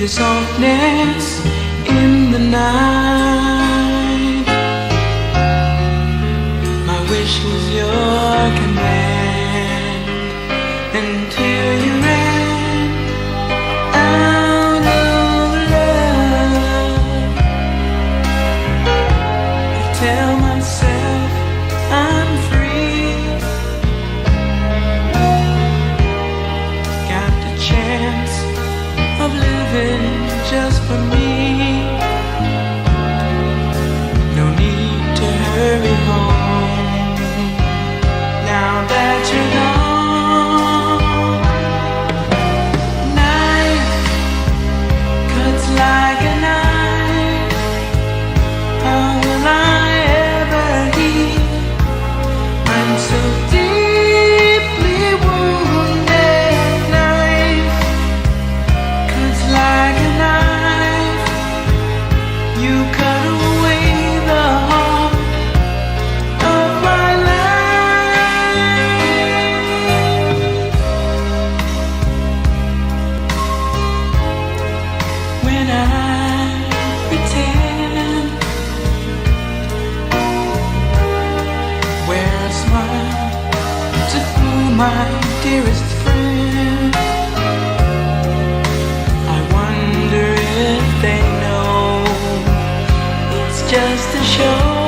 your softness in the night. My wish was your command until you ran out of love. I tell myself I'm free, got the chance of living just for me. No need to hurry home now that you're gone. Night cuts like a knife. How will I ever heal? I'm so deeply wounded. Knife cuts like a knife. You cut away the heart of my life. When I pretend, wear a smile to fool my dearest friend. I wonder if they know it's just a show.